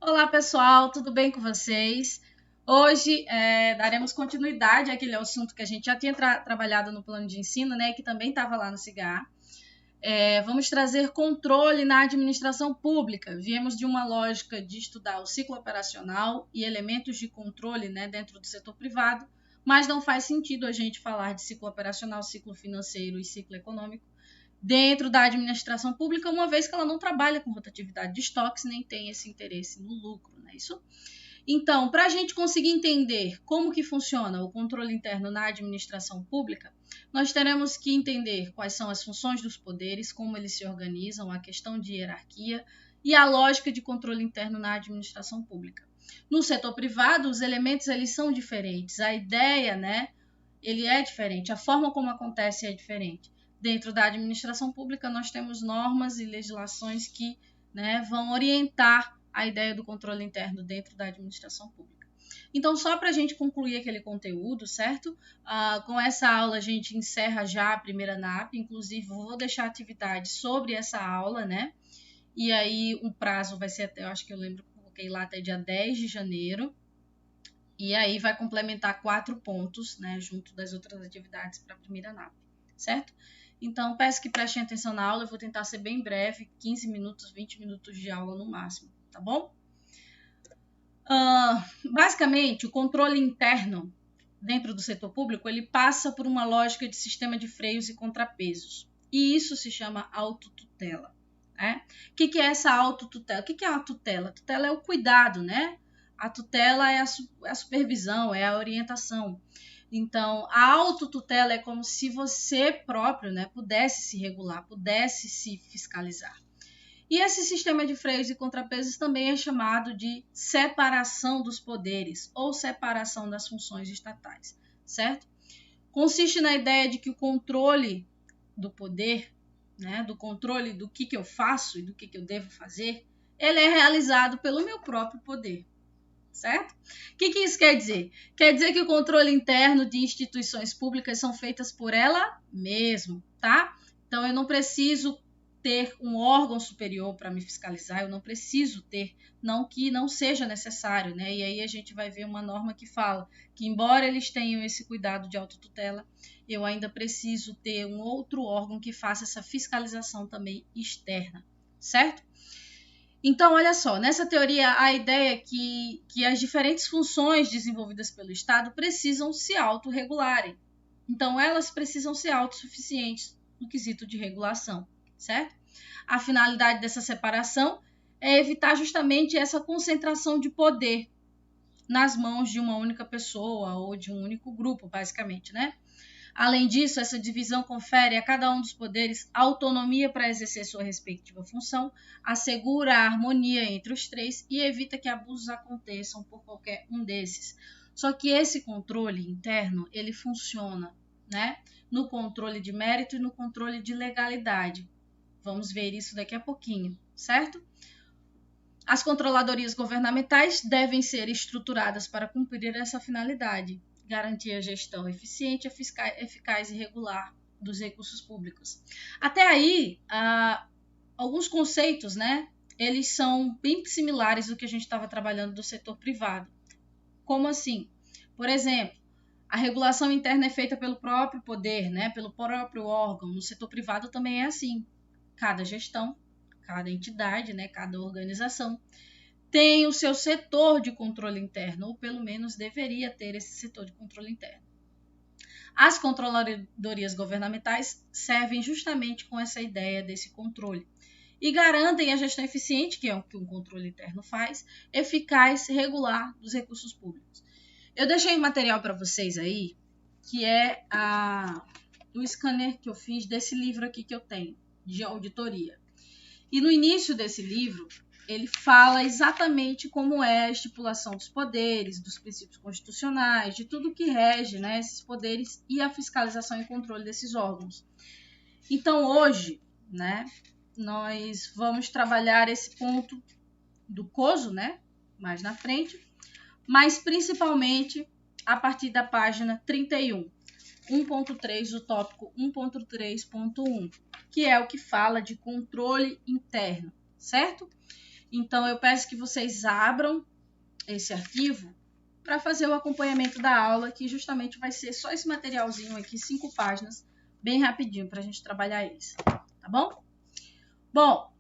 Olá pessoal, tudo bem com vocês? Hoje daremos continuidade àquele assunto que a gente já tinha trabalhado no plano de ensino, né, que também estava lá no CIGAR. Vamos trazer controle na administração pública. Viemos de uma lógica de estudar o ciclo operacional e elementos de controle, né, dentro do setor privado, mas não faz sentido a gente falar de ciclo operacional, ciclo financeiro e ciclo econômico dentro da administração pública, uma vez que ela não trabalha com rotatividade de estoques, nem tem esse interesse no lucro, não é isso? Então, para a gente conseguir entender como que funciona o controle interno na administração pública, nós teremos que entender quais são as funções dos poderes, como eles se organizam, a questão de hierarquia e a lógica de controle interno na administração pública. No setor privado, os elementos eles são diferentes, a ideia, né, ele é diferente, a forma como acontece é diferente. Dentro da administração pública, nós temos normas e legislações que, né, vão orientar a ideia do controle interno dentro da administração pública. Então, só para a gente concluir aquele conteúdo, certo? Com essa aula, a gente encerra já a primeira NAP, inclusive vou deixar atividade sobre essa aula, né? E aí, o prazo vai ser até, eu acho que eu lembro que eu coloquei lá até dia 10 de janeiro. E aí, vai complementar 4 pontos, né, junto das outras atividades para a primeira NAP, certo? Então, peço que prestem atenção na aula, eu vou tentar ser bem breve, 15 minutos, 20 minutos de aula no máximo, tá bom? Basicamente, o controle interno dentro do setor público, ele passa por uma lógica de sistema de freios e contrapesos, e isso se chama autotutela, né? O que é essa autotutela? O que é a tutela? A tutela é o cuidado, né? A tutela é a supervisão, é a orientação. Então, a autotutela é como se você próprio, né, pudesse se regular, pudesse se fiscalizar. E esse sistema de freios e contrapesos também é chamado de separação dos poderes ou separação das funções estatais, certo? Consiste na ideia de que o controle do poder, né, do controle do que eu faço e do que eu devo fazer, ele é realizado pelo meu próprio poder. Certo? O que isso quer dizer? Quer dizer que o controle interno de instituições públicas são feitas por ela mesma, tá? Então, eu não preciso ter um órgão superior para me fiscalizar, eu não preciso ter, não que não seja necessário, né? E aí a gente vai ver uma norma que fala que, embora eles tenham esse cuidado de autotutela, eu ainda preciso ter um outro órgão que faça essa fiscalização também externa, certo? Então, olha só, nessa teoria, a ideia é que as diferentes funções desenvolvidas pelo Estado precisam se autorregularem. Então, elas precisam ser autossuficientes no quesito de regulação, certo? A finalidade dessa separação é evitar justamente essa concentração de poder nas mãos de uma única pessoa ou de um único grupo, basicamente, né? Além disso, essa divisão confere a cada um dos poderes autonomia para exercer sua respectiva função, assegura a harmonia entre os três e evita que abusos aconteçam por qualquer um desses. Só que esse controle interno, ele funciona, né, no controle de mérito e no controle de legalidade. Vamos ver isso daqui a pouquinho, certo? As controladorias governamentais devem ser estruturadas para cumprir essa finalidade, garantir a gestão eficiente, eficaz e regular dos recursos públicos. Até aí, alguns conceitos, né, eles são bem similares do que a gente estava trabalhando do setor privado. Como assim? Por exemplo, a regulação interna é feita pelo próprio poder, né, pelo próprio órgão. No setor privado também é assim. Cada gestão, cada entidade, né, cada organização tem o seu setor de controle interno, ou pelo menos deveria ter esse setor de controle interno. As controladorias governamentais servem justamente com essa ideia desse controle e garantem a gestão eficiente, que é o que um controle interno faz, eficaz e regular dos recursos públicos. Eu deixei um material para vocês aí, que é o scanner que eu fiz desse livro aqui que eu tenho, de auditoria. E no início desse livro, ele fala exatamente como é a estipulação dos poderes, dos princípios constitucionais, de tudo que rege, né, esses poderes e a fiscalização e controle desses órgãos. Então, hoje, né, nós vamos trabalhar esse ponto do COSO, né, mais na frente, mas principalmente a partir da página 31, 1.3 do tópico 1.3.1, que é o que fala de controle interno, certo? Então, eu peço que vocês abram esse arquivo para fazer o acompanhamento da aula, que justamente vai ser só esse materialzinho aqui, 5 páginas, bem rapidinho, para a gente trabalhar eles, tá bom? Bom,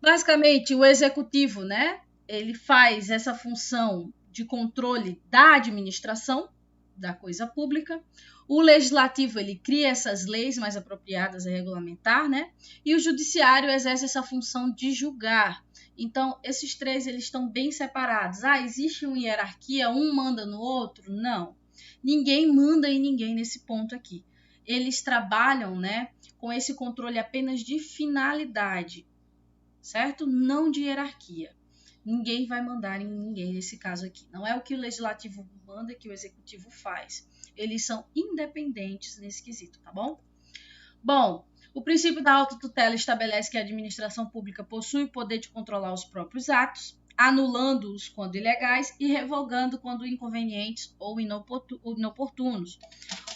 basicamente, o executivo, né, ele faz essa função de controle da administração da coisa pública. O legislativo, ele cria essas leis mais apropriadas a regulamentar, né? E o judiciário exerce essa função de julgar. Então, esses três, eles estão bem separados. Ah, existe uma hierarquia, um manda no outro? Não. Ninguém manda em ninguém nesse ponto aqui. Eles trabalham, né, com esse controle apenas de finalidade, certo? Não de hierarquia. Ninguém vai mandar em ninguém nesse caso aqui. Não é o que o legislativo manda que o executivo faz. Eles são independentes nesse quesito, tá bom? Bom, o princípio da autotutela estabelece que a administração pública possui o poder de controlar os próprios atos, anulando-os quando ilegais e revogando quando inconvenientes ou inoportunos.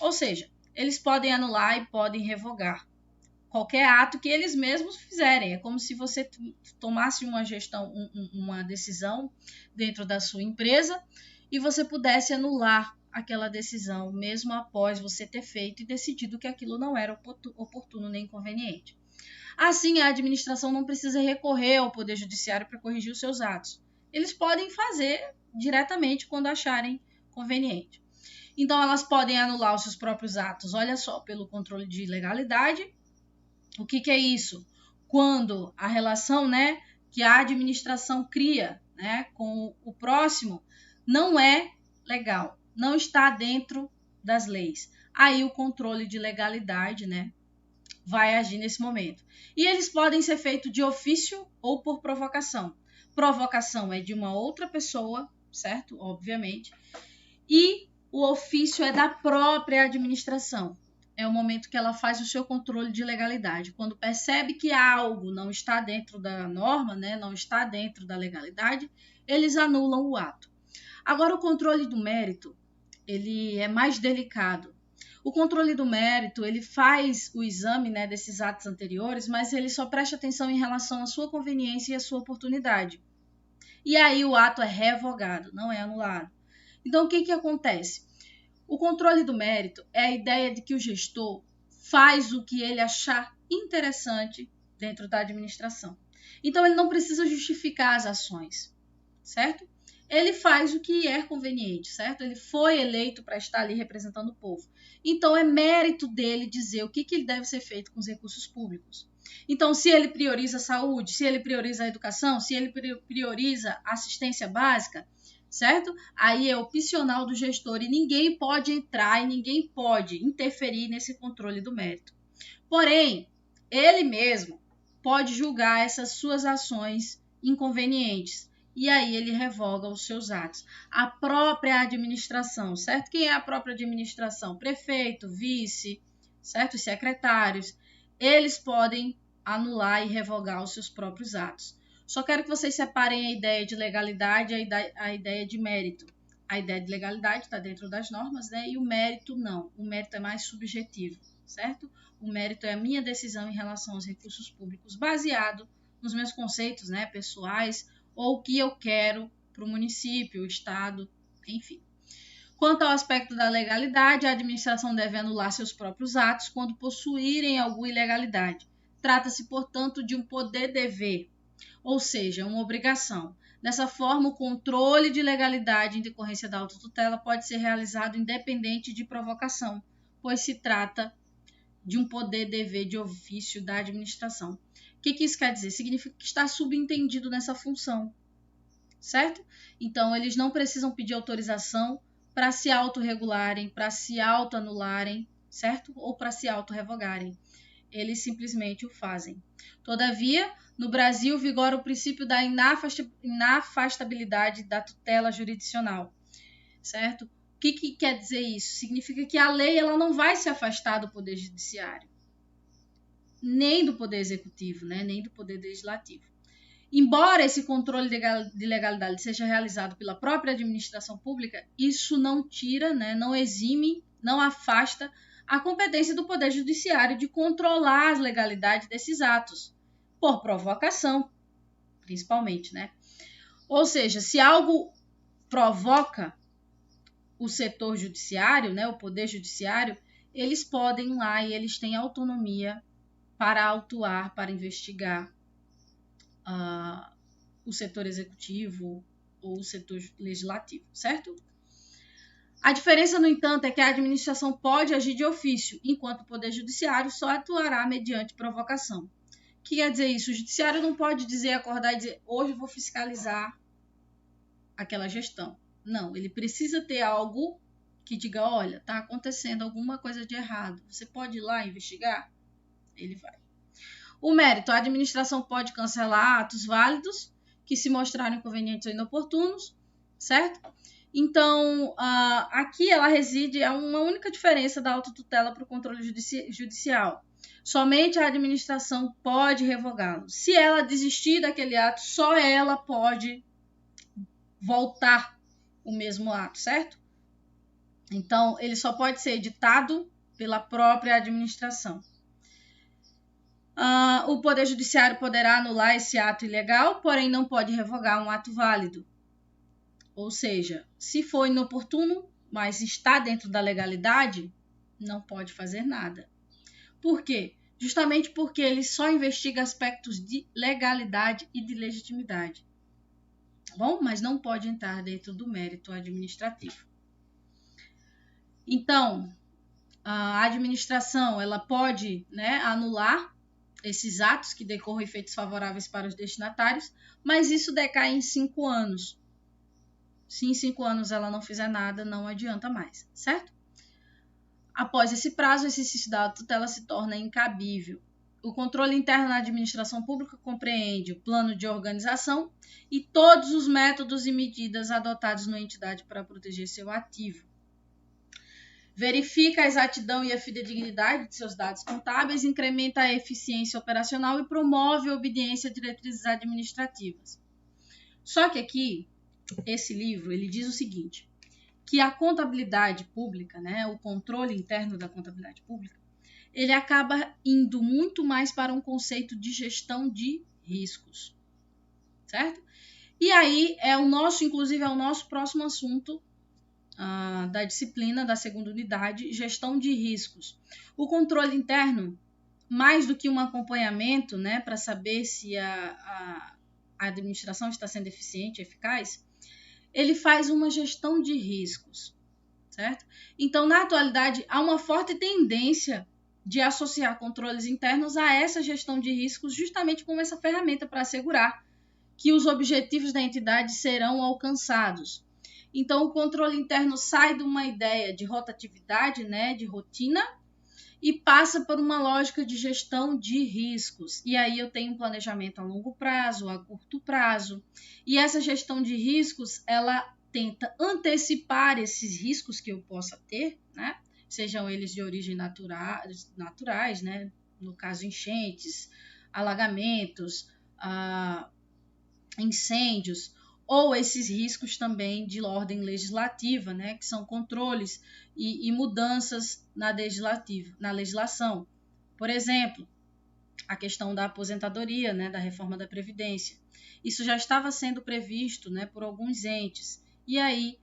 Ou seja, eles podem anular e podem revogar qualquer ato que eles mesmos fizerem. É como se você tomasse uma gestão, uma decisão dentro da sua empresa e você pudesse anular aquela decisão, mesmo após você ter feito e decidido que aquilo não era oportuno nem conveniente. Assim, a administração não precisa recorrer ao Poder Judiciário para corrigir os seus atos. Eles podem fazer diretamente quando acharem conveniente. Então, elas podem anular os seus próprios atos, olha só, pelo controle de legalidade. O que é isso? Quando a relação, né, que a administração cria, né, com o próximo não é legal, não está dentro das leis. Aí o controle de legalidade, né, vai agir nesse momento. E eles podem ser feitos de ofício ou por provocação. Provocação é de uma outra pessoa, certo? Obviamente. E o ofício é da própria administração. É o momento que ela faz o seu controle de legalidade. Quando percebe que algo não está dentro da norma, né, não está dentro da legalidade, eles anulam o ato. Agora, o controle do mérito, ele é mais delicado. O controle do mérito, ele faz o exame, né, desses atos anteriores, mas ele só presta atenção em relação à sua conveniência e à sua oportunidade. E aí o ato é revogado, não é anulado. Então, o que acontece? O controle do mérito é a ideia de que o gestor faz o que ele achar interessante dentro da administração. Então, ele não precisa justificar as ações, certo? Ele faz o que é conveniente, certo? Ele foi eleito para estar ali representando o povo. Então, é mérito dele dizer o que deve ser feito com os recursos públicos. Então, se ele prioriza a saúde, se ele prioriza a educação, se ele prioriza a assistência básica, certo? Aí é opcional do gestor e ninguém pode entrar e ninguém pode interferir nesse controle do mérito. Porém, ele mesmo pode julgar essas suas ações inconvenientes e aí ele revoga os seus atos. A própria administração, certo? Quem é a própria administração? Prefeito, vice, certo? Os secretários, eles podem anular e revogar os seus próprios atos. Só quero que vocês separem a ideia de legalidade e a ideia de mérito. A ideia de legalidade está dentro das normas, né? E o mérito não. O mérito é mais subjetivo, certo? O mérito é a minha decisão em relação aos recursos públicos, baseado nos meus conceitos, né, pessoais, ou o que eu quero para o município, o estado, enfim. Quanto ao aspecto da legalidade, a administração deve anular seus próprios atos quando possuírem alguma ilegalidade. Trata-se, portanto, de um poder-dever, ou seja, uma obrigação. Dessa forma, o controle de legalidade em decorrência da autotutela pode ser realizado independente de provocação, pois se trata de um poder-dever de ofício da administração. O que isso quer dizer? Significa que está subentendido nessa função, certo? Então, eles não precisam pedir autorização para se autorregularem, para se autoanularem, certo? Ou para se autorrevogarem. Eles simplesmente o fazem. Todavia, no Brasil, vigora o princípio da inafastabilidade da tutela jurisdicional, certo? O que quer dizer isso? Significa que a lei ela não vai se afastar do Poder Judiciário, nem do Poder Executivo, né? Nem do Poder Legislativo. Embora esse controle de legalidade seja realizado pela própria administração pública, isso não tira, né? Não exime, não afasta a competência do Poder Judiciário de controlar as legalidades desses atos, por provocação, principalmente, né? Ou seja, se algo provoca o setor judiciário, né, o poder judiciário, eles podem ir lá e eles têm autonomia para autuar, para investigar o setor executivo ou o setor legislativo, certo? A diferença, no entanto, é que a administração pode agir de ofício, enquanto o poder judiciário só atuará mediante provocação. O que quer dizer isso? O judiciário não pode acordar e dizer, hoje eu vou fiscalizar aquela gestão. Não, ele precisa ter algo que diga, olha, está acontecendo alguma coisa de errado. Você pode ir lá investigar? Ele vai. O mérito, a administração pode cancelar atos válidos que se mostrarem inconvenientes ou inoportunos, certo? Então, aqui ela reside, é uma única diferença da autotutela para o controle judicial. Somente a administração pode revogá-lo. Se ela desistir daquele ato, só ela pode voltar o mesmo ato, certo? Então, ele só pode ser editado pela própria administração. O Poder Judiciário poderá anular esse ato ilegal, porém não pode revogar um ato válido. Ou seja, se for inoportuno, mas está dentro da legalidade, não pode fazer nada. Por quê? Justamente porque ele só investiga aspectos de legalidade e de legitimidade. Tá bom? Mas não pode entrar dentro do mérito administrativo. Então, a administração ela pode, né, anular esses atos que decorram efeitos favoráveis para os destinatários, mas isso decai em 5 anos. Se em 5 anos ela não fizer nada, não adianta mais, certo? Após esse prazo, o exercício da tutela se torna incabível. O controle interno na administração pública compreende o plano de organização e todos os métodos e medidas adotados na entidade para proteger seu ativo. Verifica a exatidão e a fidedignidade de seus dados contábeis, incrementa a eficiência operacional e promove a obediência a diretrizes administrativas. Só que aqui, esse livro, ele diz o seguinte, que a contabilidade pública, né, o controle interno da contabilidade pública, ele acaba indo muito mais para um conceito de gestão de riscos, certo? E aí, inclusive, é o nosso próximo assunto da disciplina da segunda unidade, gestão de riscos. O controle interno, mais do que um acompanhamento, né, para saber se a administração está sendo eficiente e eficaz, ele faz uma gestão de riscos, certo? Então, na atualidade, há uma forte tendência de associar controles internos a essa gestão de riscos, justamente como essa ferramenta para assegurar que os objetivos da entidade serão alcançados. Então, o controle interno sai de uma ideia de rotatividade, né, de rotina, e passa por uma lógica de gestão de riscos. E aí eu tenho um planejamento a longo prazo, a curto prazo. E essa gestão de riscos, ela tenta antecipar esses riscos que eu possa ter, né? Sejam eles de origem naturais, né? No caso, enchentes, alagamentos, incêndios, ou esses riscos também de ordem legislativa, né, que são controles e mudanças na legislação. Por exemplo, a questão da aposentadoria, né, da reforma da Previdência. Isso já estava sendo previsto, né, por alguns entes. E aí,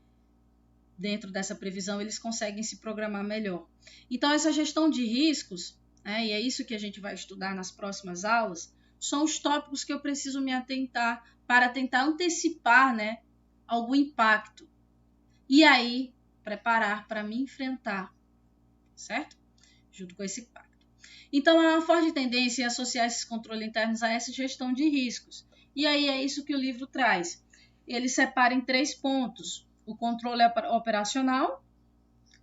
dentro dessa previsão, eles conseguem se programar melhor. Então, essa gestão de riscos, né, e é isso que a gente vai estudar nas próximas aulas, são os tópicos que eu preciso me atentar para tentar antecipar, né, algum impacto. E aí, preparar para me enfrentar, certo? Junto com esse impacto. Então, há uma forte tendência em associar esses controles internos a essa gestão de riscos. E aí é isso que o livro traz. Ele separa em 3 pontos. O controle operacional,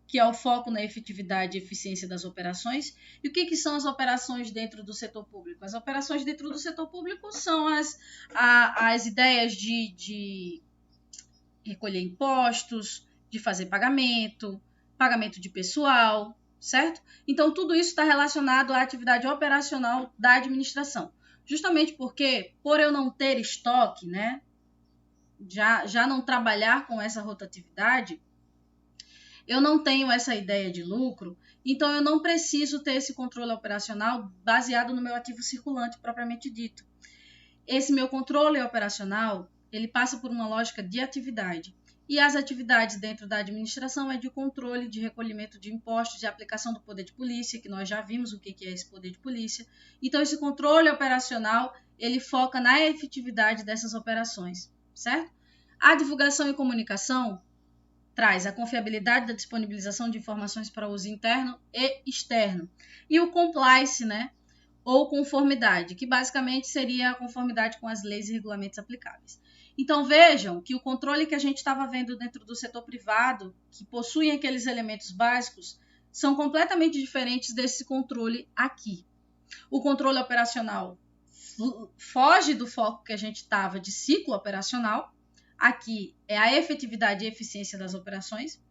que é o foco na efetividade e eficiência das operações. E o que são as operações dentro do setor público? As operações dentro do setor público são as ideias de recolher impostos, de fazer pagamento de pessoal, certo? Então, tudo isso está relacionado à atividade operacional da administração. Justamente porque, por eu não ter estoque, né, já não trabalhar com essa rotatividade, eu não tenho essa ideia de lucro, então eu não preciso ter esse controle operacional baseado no meu ativo circulante propriamente dito. Esse meu controle operacional, ele passa por uma lógica de atividade. E as atividades dentro da administração é de controle, de recolhimento de impostos, de aplicação do poder de polícia, que nós já vimos o que é esse poder de polícia. Então, esse controle operacional, ele foca na efetividade dessas operações, certo? A divulgação e comunicação traz a confiabilidade da disponibilização de informações para uso interno e externo. E o compliance, né? Ou conformidade, que basicamente seria a conformidade com as leis e regulamentos aplicáveis. Então vejam que o controle que a gente estava vendo dentro do setor privado, que possuem aqueles elementos básicos, são completamente diferentes desse controle aqui. O controle operacional foge do foco que a gente estava de ciclo operacional. Aqui é a efetividade e eficiência das operações.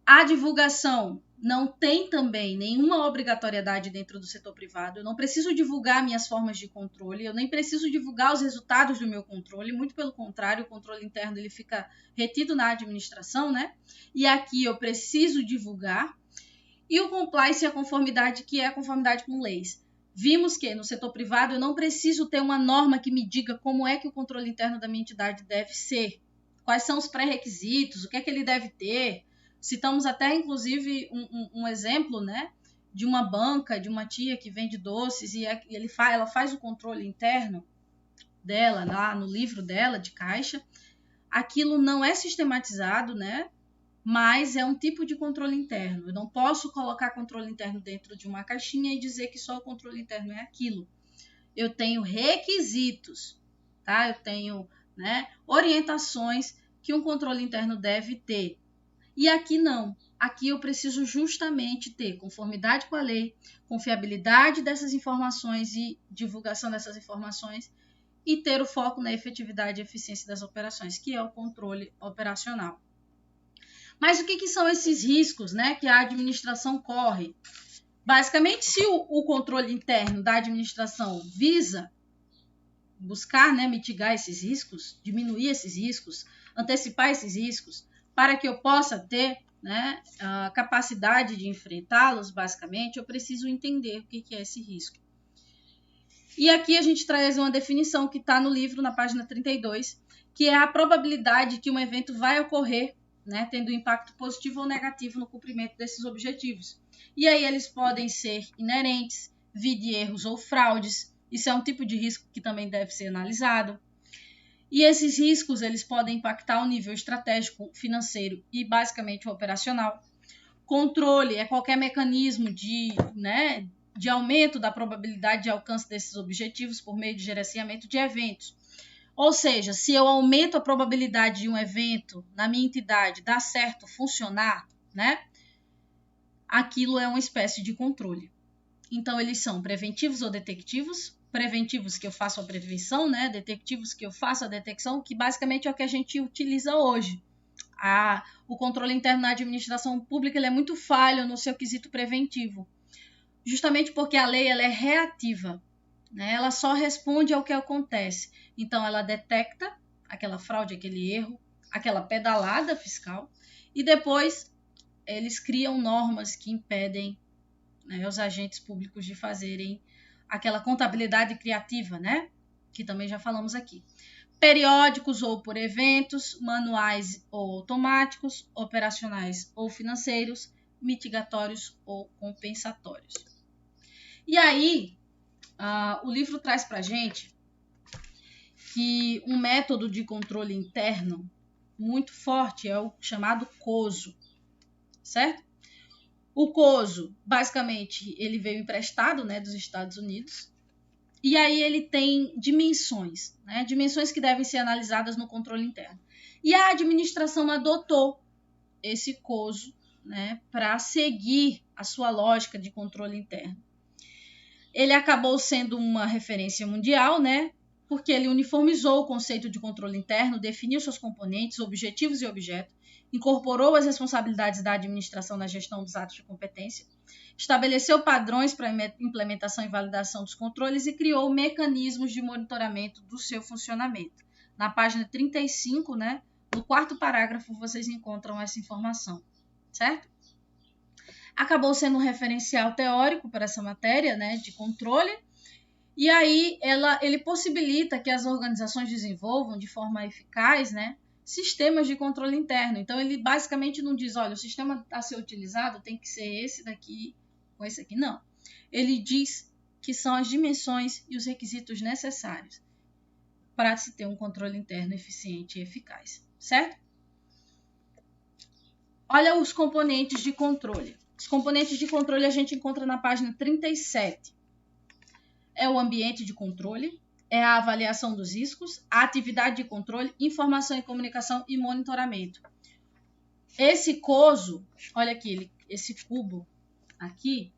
A divulgação não tem também nenhuma obrigatoriedade dentro do setor privado. Eu não preciso divulgar minhas formas de controle, eu nem preciso divulgar os resultados do meu controle, muito pelo contrário, o controle interno ele fica retido na administração, né? E aqui eu preciso divulgar. E o compliance é a conformidade, que é a conformidade com leis. Vimos que no setor privado eu não preciso ter uma norma que me diga como é que o controle interno da minha entidade deve ser, quais são os pré-requisitos, o que é que ele deve ter. Citamos até, inclusive, um exemplo, né, de uma banca, de uma tia que vende doces e ela faz o controle interno dela, lá no livro dela, de caixa. Aquilo não é sistematizado, né, mas é um tipo de controle interno. Eu não posso colocar controle interno dentro de uma caixinha e dizer que só o controle interno é aquilo. Eu tenho requisitos, tá? Eu tenho, né, orientações que um controle interno deve ter. E aqui não. Aqui eu preciso justamente ter conformidade com a lei, confiabilidade dessas informações e divulgação dessas informações e ter o foco na efetividade e eficiência das operações, que é o controle operacional. Mas o que são esses riscos, né, que a administração corre? Basicamente, se o controle interno da administração visa buscar, né, mitigar esses riscos, diminuir esses riscos, antecipar esses riscos, para que eu possa ter, né, a capacidade de enfrentá-los, basicamente, eu preciso entender o que é esse risco. E aqui a gente traz uma definição que está no livro, na página 32, que é a probabilidade que um evento vai ocorrer, né, tendo impacto positivo ou negativo no cumprimento desses objetivos. E aí eles podem ser inerentes, vide erros ou fraudes. Isso é um tipo de risco que também deve ser analisado. E esses riscos eles podem impactar o nível estratégico, financeiro e basicamente o operacional. Controle é qualquer mecanismo de aumento da probabilidade de alcance desses objetivos por meio de gerenciamento de eventos. Ou seja, se eu aumento a probabilidade de um evento na minha entidade dar certo, funcionar, né, aquilo é uma espécie de controle. Então, eles são preventivos ou detectivos. Preventivos que eu faço a prevenção, né? Detectivos que eu faço a detecção, que basicamente é o que a gente utiliza hoje. O controle interno na administração pública ele é muito falho no seu quesito preventivo, justamente porque a lei ela é reativa, né? Ela só responde ao que acontece. Então, ela detecta aquela fraude, aquele erro, aquela pedalada fiscal, e depois eles criam normas que impedem, né, os agentes públicos de fazerem aquela contabilidade criativa, né? Que também já falamos aqui. Periódicos ou por eventos, manuais ou automáticos, operacionais ou financeiros, mitigatórios ou compensatórios. E aí, o livro traz para a gente que um método de controle interno muito forte é o chamado COSO, certo? O COSO, basicamente, ele veio emprestado, né, dos Estados Unidos. E aí ele tem dimensões, né, dimensões que devem ser analisadas no controle interno. E a administração adotou esse COSO, né, para seguir a sua lógica de controle interno. Ele acabou sendo uma referência mundial, né, porque ele uniformizou o conceito de controle interno, definiu seus componentes, objetivos e objetos, incorporou as responsabilidades da administração na gestão dos atos de competência, estabeleceu padrões para implementação e validação dos controles e criou mecanismos de monitoramento do seu funcionamento. Na página 35, né, no quarto parágrafo, vocês encontram essa informação, certo? Acabou sendo um referencial teórico para essa matéria, né, de controle, E aí ele possibilita que as organizações desenvolvam de forma eficaz, né, sistemas de controle interno. Então ele basicamente não diz, olha, o sistema a ser utilizado tem que ser esse daqui com esse aqui. Não. Ele diz que são as dimensões e os requisitos necessários para se ter um controle interno eficiente e eficaz, certo? Olha os componentes de controle. Os componentes de controle a gente encontra na página 37. É o ambiente de controle, é a avaliação dos riscos, a atividade de controle, informação e comunicação e monitoramento. Esse COSO, olha aqui, esse cubo aqui,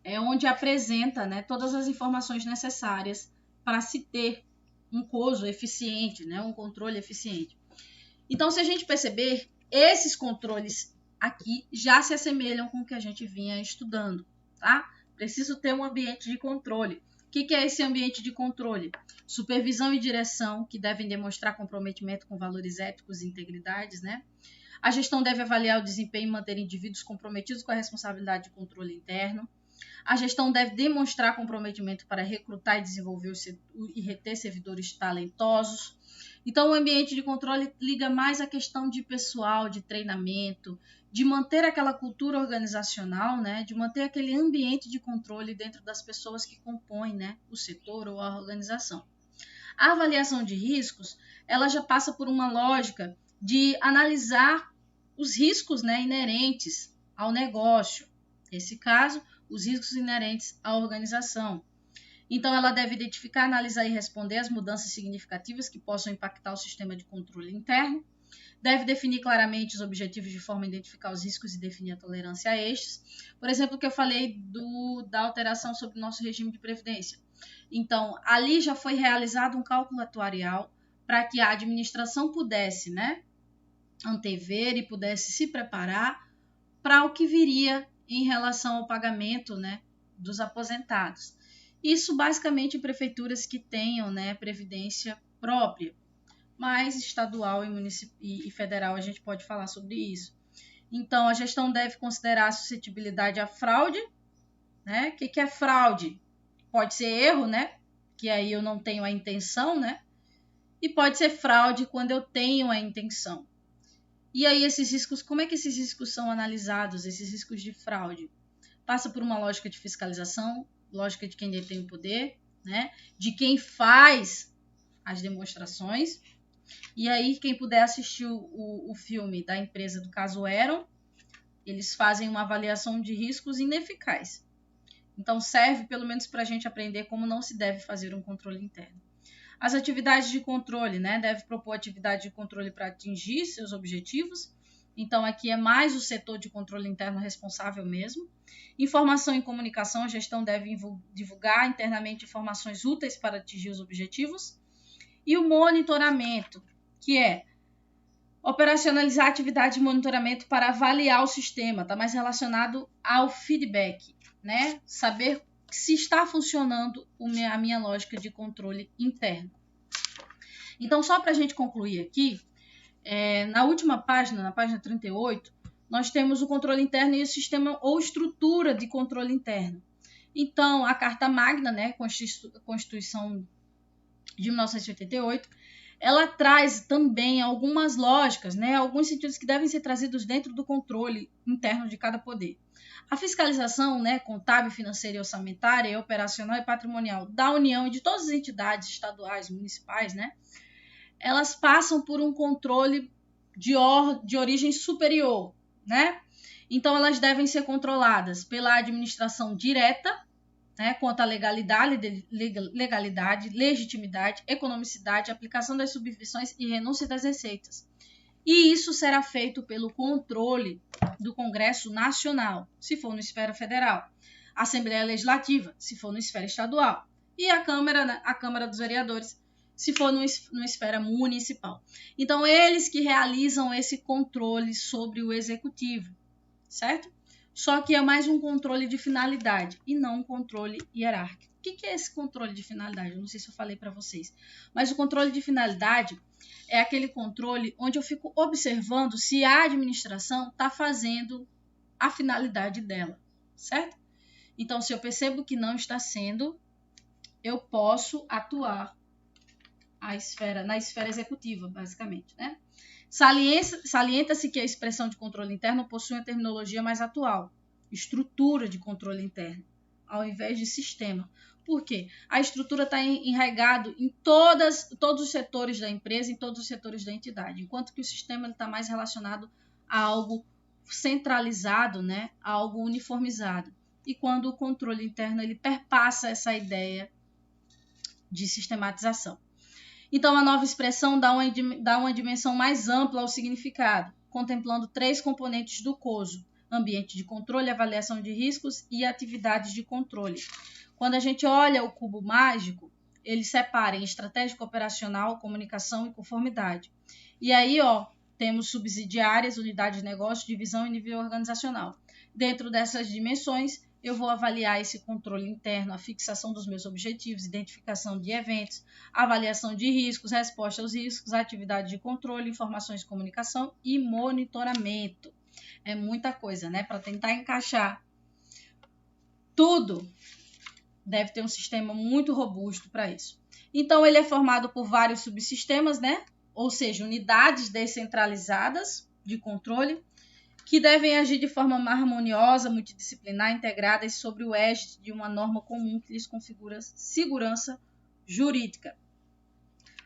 é onde apresenta, né, todas as informações necessárias para se ter um COSO eficiente, né, um controle eficiente. Então, se a gente perceber, esses controles aqui já se assemelham com o que a gente vinha estudando, tá? Preciso ter um ambiente de controle. O que é esse ambiente de controle? Supervisão e direção, que devem demonstrar comprometimento com valores éticos e integridades, né? A gestão deve avaliar o desempenho e manter indivíduos comprometidos com a responsabilidade de controle interno. A gestão deve demonstrar comprometimento para recrutar e desenvolver e reter servidores talentosos. Então, o ambiente de controle liga mais à questão de pessoal, de treinamento, de manter aquela cultura organizacional, né, de manter aquele ambiente de controle dentro das pessoas que compõem, né, o setor ou a organização. A avaliação de riscos, ela já passa por uma lógica de analisar os riscos, né, inerentes ao negócio. Nesse caso, os riscos inerentes à organização. Então, ela deve identificar, analisar e responder às mudanças significativas que possam impactar o sistema de controle interno. Deve definir claramente os objetivos de forma a identificar os riscos e definir a tolerância a estes. Por exemplo, o que eu falei da alteração sobre o nosso regime de previdência. Então, ali já foi realizado um cálculo atuarial para que a administração pudesse, né, antever e pudesse se preparar para o que viria em relação ao pagamento, né, dos aposentados. Isso basicamente em prefeituras que tenham, né, previdência própria, mas estadual e federal a gente pode falar sobre isso. Então, a gestão deve considerar a suscetibilidade à fraude, né? O que é fraude? Pode ser erro, né? Que aí eu não tenho a intenção, né? E pode ser fraude quando eu tenho a intenção. E aí esses riscos, como é que esses riscos são analisados, esses riscos de fraude? Passa por uma lógica de fiscalização, lógica de quem detém o poder, né? De quem faz as demonstrações. E aí, quem puder assistir o filme da empresa do caso Eron, eles fazem uma avaliação de riscos ineficaz. Então, serve pelo menos para a gente aprender como não se deve fazer um controle interno. As atividades de controle, né? Deve propor atividade de controle para atingir seus objetivos. Então, aqui é mais o setor de controle interno responsável mesmo. Informação e comunicação, a gestão deve divulgar internamente informações úteis para atingir os objetivos. E o monitoramento, que é operacionalizar a atividade de monitoramento para avaliar o sistema, está mais relacionado ao feedback, né? Saber se está funcionando a minha lógica de controle interno. Então, só para a gente concluir aqui, na última página, na página 38, nós temos o controle interno e o sistema ou estrutura de controle interno. Então, a Carta Magna, né, Constituição de 1988, ela traz também algumas lógicas, né, alguns sentidos que devem ser trazidos dentro do controle interno de cada poder. A fiscalização, né, contábil, financeira e orçamentária, operacional e patrimonial da União e de todas as entidades estaduais, municipais, né, elas passam por um controle de origem superior, né? Então, elas devem ser controladas pela administração direta, né, quanto à legalidade, legitimidade, economicidade, aplicação das subvenções e renúncia das receitas. E isso será feito pelo controle do Congresso Nacional, se for na esfera federal, Assembleia Legislativa, se for na esfera estadual, e a Câmara dos Vereadores, se for na esfera municipal. Então, eles que realizam esse controle sobre o executivo, certo? Só que é mais um controle de finalidade e não um controle hierárquico. O que é esse controle de finalidade? Eu não sei se eu falei para vocês, mas o controle de finalidade é aquele controle onde eu fico observando se a administração está fazendo a finalidade dela, certo? Então, se eu percebo que não está sendo, eu posso atuar na esfera executiva, basicamente, né? Salienta-se que a expressão de controle interno possui uma terminologia mais atual, estrutura de controle interno, ao invés de sistema. Por quê? A estrutura está enraizado em todos os setores da empresa, em todos os setores da entidade, enquanto que o sistema está mais relacionado a algo centralizado, né? A algo uniformizado. E quando o controle interno ele perpassa essa ideia de sistematização. Então, a nova expressão dá uma dimensão mais ampla ao significado, contemplando 3 componentes do COSO: ambiente de controle, avaliação de riscos e atividades de controle. Quando a gente olha o cubo mágico, ele separa em estratégico, operacional, comunicação e conformidade. E aí, temos subsidiárias, unidades de negócio, divisão e nível organizacional. Dentro dessas dimensões, eu vou avaliar esse controle interno, a fixação dos meus objetivos, identificação de eventos, avaliação de riscos, resposta aos riscos, atividade de controle, informações de comunicação e monitoramento. É muita coisa, né? Para tentar encaixar tudo, deve ter um sistema muito robusto para isso. Então, ele é formado por vários subsistemas, né? Ou seja, unidades descentralizadas de controle, que devem agir de forma harmoniosa, multidisciplinar, integrada e sobre o eixo de uma norma comum que lhes configura segurança jurídica.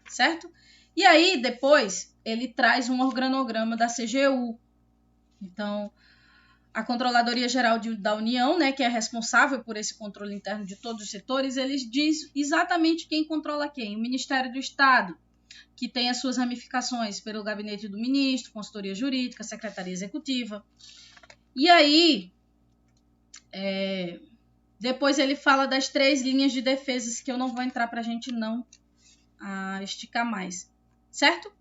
Certo? E aí, depois, ele traz um organograma da CGU. Então, a Controladoria Geral da União, né, que é responsável por esse controle interno de todos os setores, eles diz exatamente quem controla quem. O Ministério do Estado, que tem as suas ramificações pelo gabinete do ministro, consultoria jurídica, secretaria executiva. E aí, depois ele fala das 3 linhas de defesas, que eu não vou entrar para a gente não esticar mais, certo?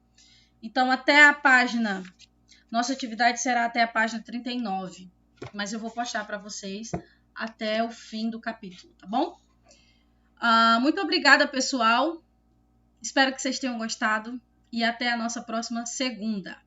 Então, até a página, nossa atividade será até a página 39, mas eu vou postar para vocês até o fim do capítulo, tá bom? Muito obrigada, pessoal. Espero que vocês tenham gostado e até a nossa próxima segunda.